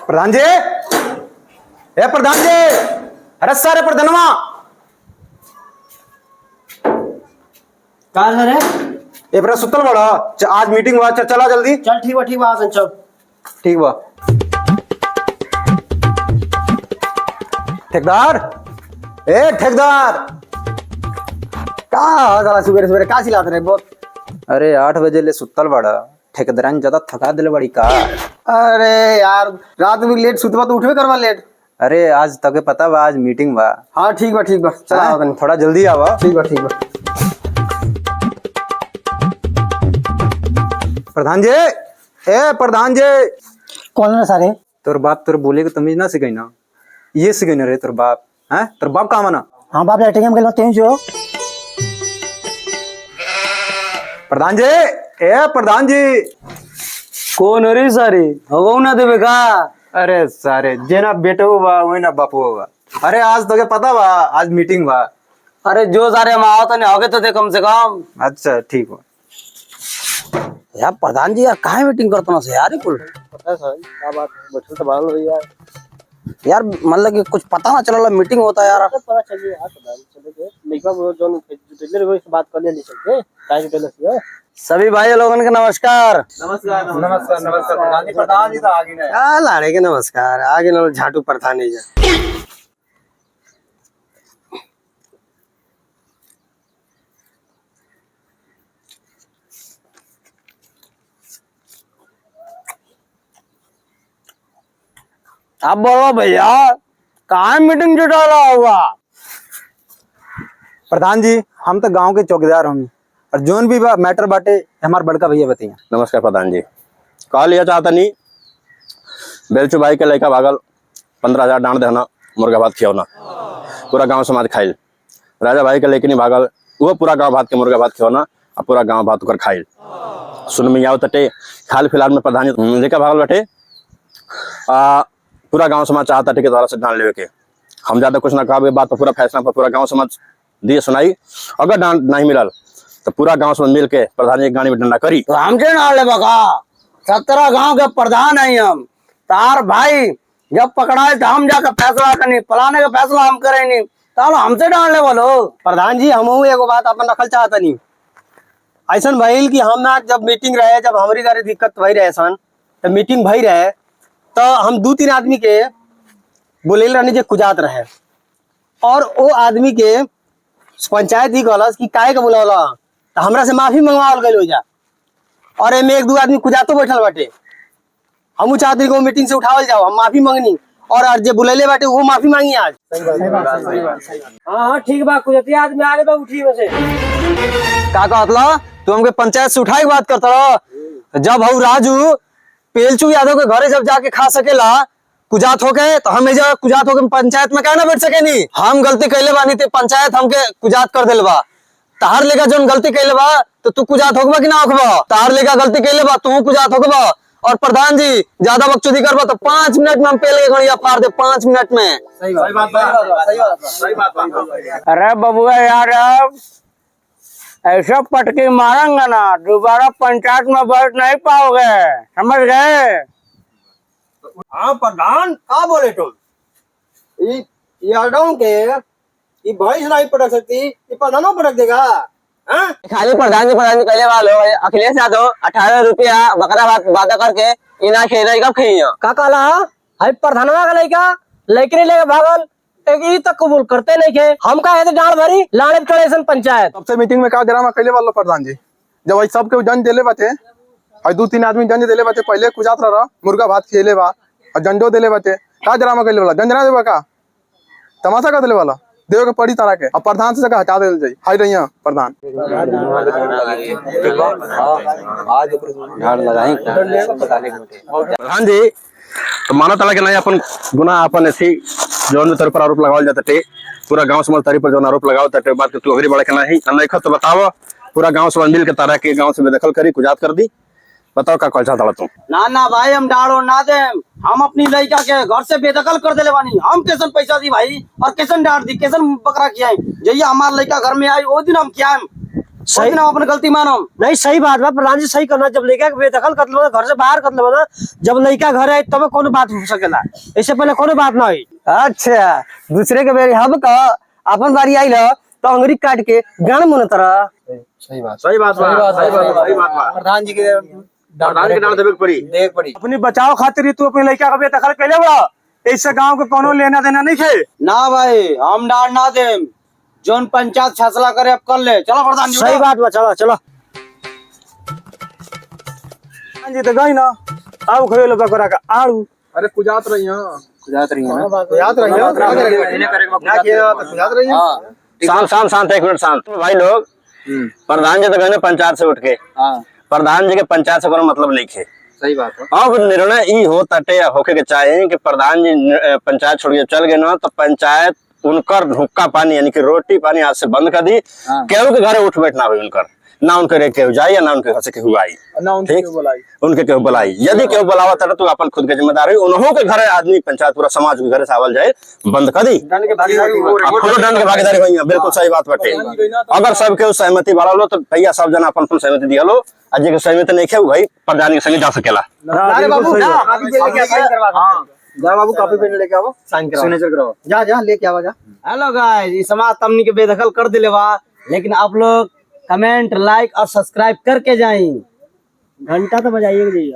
प्रधान जी, ए प्रधान जी, अरे सारे प्रधानवा कहा सर है? ए बड़ा सुतल बड़ा आज मीटिंग हुआ, चला जल्दी। चल ठीक बा चल। ठीक बा। ठेकेदार, ए ठेकेदार का साला सुबह सुबह का चिल्लाते रहे बहुत। अरे 8 बजे ले सुतल बड़ा, ठेकेदारान ज्यादा थका दिले बड़ी का। अरे यार रात में लेट सुतवा तो उठवे करवा लेट। अरे आज तके पता बा आज मीटिंग बा। हाँ ठीक बा चला हाँ, आवतनी। थोड़ा जल्दी आवा। ठीक बा। प्रधान जी, ए प्रधान जी, कौन है सारे? तोर बाप तोर बोले के तमीज ना सिखाई ना, ये सिखाई ना रे तोर बाप। हैं तोर बाप का माना? हाँ बाप लेटेंगे हम गलत तेज जो। प्रधान जी, ए प्रधान जी। कौन रे सारे? हो ना देवे का? अरे सारे जेना बेटो बा वही ना बापू बा। अरे आज तो के पता बा आज मीटिंग बा। अरे जो सारे हम आओ तो नहीं होगे तो थे कम से कम। अच्छा ठीक बा। यार प्रधान जी यार काहे मीटिंग करता ना से यार कुल पता है सर क्या बात बैठल तो बाल रही यार मतलब कि कुछ पता ना चला मीटिंग होता है यार। पता चलिए यार प्रधान चले के लइका वो जो टेलर वो से बात कर लिया निकल के काहे टेलर से। सभी भाई लोगन के नमस्कार। नमस्कार प्रधान जी तो आगे ना। आ लाड़े के नमस्कार आगे ना झाटू प्रधान जी। अब बोलो भैया कहाँ मीटिंग जुटाला हुआ? प्रधान जी हम तो गांव के चौकीदार हम और जोन भी मैटर बाटे हमारे बड़का भैया बताइए। नमस्कार प्रधान जी। कॉल यह चाहता नहीं बेलचू भाई के लड़का भागल 15,000 डांड देना मुर्गा भात खियौना पूरा गांव समाज खाइल। राजा भाई के लेकिन भागल वो पूरा गांव भात के मुर्गा भात खियौना और पूरा गांव भात कर खाइल। सुन में आओ तटे हाल फिलहाल में प्रधान जी लेकर भागल बटे पूरा गांव समाज चाहता है कि द्वारा से डांड लेवे के। हम ज्यादा कुछ ना कहा बात पर पूरा फैसला पर पूरा गांव समाज दिए सुनाई। अगर डांड नहीं मिलल तो पूरा गांव समाज मिल के प्रधान जी गाड़ी में डंडा करी। तो हमसे डाल ले बका 17 गांव के प्रधान है हम तार भाई जब पकड़ाए तो हम जाकर फैसला करनी पलाने का फैसला हम करे नहीं तो हमसे डाल ले बोलो। प्रधान जी हम एगो बात अपन रखल चाहता नहीं ऐसा भइल कि हम ना जब मीटिंग रहे जब हमारी गाड़ी दिक्कत भई रहे सन तो मीटिंग भई रहे तो हम 2-3 आदमी के बोलेल रहने जे कुजात रहे और वो आदमी के पंचायत ही कहलस कि काहे के बुलावला तो हमरा से माफी मंगवावल गइल हो जा और एमे 1-2 आदमी कुजातो बैठल बाटे। हम चाहते कि वो मीटिंग से उठावल जाओ हम माफी मांगनी और जे बुलेले बाटे वो माफी मांगी आज। हाँ ठीक बा कुजती आदमी आगे बा उठी वैसे का कहतला तू हमके पंचायत से उठाई बात करता रह। जब हऊ राजू पेलचू यादव के घरे जब जाके खा सकेला कुजात होके तो हम एजा कुजात होके पंचायत में कहना बैठ सके नी। हम गलती कैले बानी ते पंचायत हमके कुजात कर दिल बा। तार लेगा जोन गलती कैले बा तो तू कुजात होगबा कि ना होगबा? तार लेगा गलती कैले बा तू कुजात होगबा। और प्रधान जी ज्यादा बकचोदी करबा तो 5 मिनट में हम पेल के घड़िया फाड़ दे 5 मिनट में। सही बात। अरे बबुआ यार ऐसा पटके मारेंगे ना दोबारा पंचायत में बैठ नहीं पाओगे समझ गए? हाँ प्रधान क्या बोले तुम? ये भैंस नहीं पटक सकती ये प्रधानों पटक देगा? खाली प्रधान जी कहले वालो अखिलेश यादव 18 रुपया बकरा वादा करके इना खेल कब खइया का कहला है प्रधानवा का लड़का लेके लेके भागल एक ई तक कबूल करते नहीं के हम का है डाल भरी लाड़े चढ़े पंचायत। सबसे मीटिंग में का ड्रामा कैले वाला प्रधान जी जब वही सबके जन देले बाटे और 2-3 आदमी जन देले बाटे पहले कुजात रहा मुर्गा भात खेले बा और जंडो देले बाटे का ड्रामा कैले वाला जंजना देबा का तमाशा का देले वाला देव के पड़ी तरह के अब प्रधान से हटा देल जाई हाई रहिया प्रधान प्रधान जी तो मानो तला के नहीं अपन गुना अपन ऐसी जौन तरी पर आरोप लगावल जाता थे पूरा गांव समाज तरी पर जौन आरोप लगाओ तटे बात के तू अगरी बड़ा के नहीं तो बताओ पूरा गांव समाज मिल के तारा के गांव से बेदखल करी कुजात कर दी। बताओ का कौन चाहता तुम? ना भाई हम डालो ना दे हम अपनी लड़का के घर से बेदखल कर देले बानी। हम कैसन पैसा दी भाई और कैसन डांट दी कैसन बकरा किया जइया हमार लड़का घर में आई वो दिन हम किया सही ना अपने गलती मानो। नहीं सही बात बा प्रधान जी, सही करना। जब लड़का के बेदखल कर लो, घर से बाहर कर लो ना, जब लड़का घर आए तब कोनो बात हो सकेला, इससे पहले कोनो बात ना हुई। अच्छा दूसरे के बेरी हब का अपन बारी आई ल तो अंगुरी काट के गान मन तरह। सही बात बा। प्रधान जी के प्रधान के डांड देवे के पड़ी। देख पड़ी अपनी बचाव खातिर तू अपने लड़का का बेदखल कैले बा, इससे गांव के कोनो लेना देना नहीं है। ना भाई, हम डांट ना दे, जोन पंचायत फैसला करे अब कर ले। चलो प्रधान जी। सही बात बा, चलो चलो। प्रधान जी तो गई ना, अब खेलो बकरा का आड़ू। अरे कुजात रही हैं। याद रही है ना? कुजात रही हैं। शांत एक मिनट शांत भाई लोग। प्रधान जी तो गए पंचायत से उठ के। प्रधान जी के पंचायत से कोनो मतलब नहीं है। सही बात है। अब निर्णय ई हो तटे होके के चाहे कि प्रधान जी पंचायत छोड़ के चल गए ना तो पंचायत उनकर हुक्का पानी यानी कि रोटी पानी आज से बंद कर दी। केहू के घरे उठ बैठना हुई उनकर, ना उनके रे केहू जाई या ना उनके घर से केहू आई, ना उनके ठीक? बुलाई। उनके केहू बुलाई, यदि केहू बुलावा तब तो अपन खुद के जिम्मेदारी उन्हों के घरे आदमी पंचायत पूरा समाज के घरे से आवल जाए बंद कर दी। दंड के भागीदारी हो रही। खुद दंड के भागीदारी हुई है, बिल्कुल सही बात बाटे। अगर सब केहू सहमति वाला लो तो भैया सब जना अपन अपन सहमति दिया लो, आज के सहमति नहीं है भाई प्रधान के संगे जा सकेला। अरे बाबू जा बाबू, कॉपी पेन लेके आओ, साइन कराओ, सिग्नेचर कराओ। जा जा लेके आओ जा। हेलो गाइस, ये समाज तमनी के बेदखल कर दिले बा, लेकिन आप लोग कमेंट, लाइक और सब्सक्राइब करके जाएं। घंटा तो बजाइए।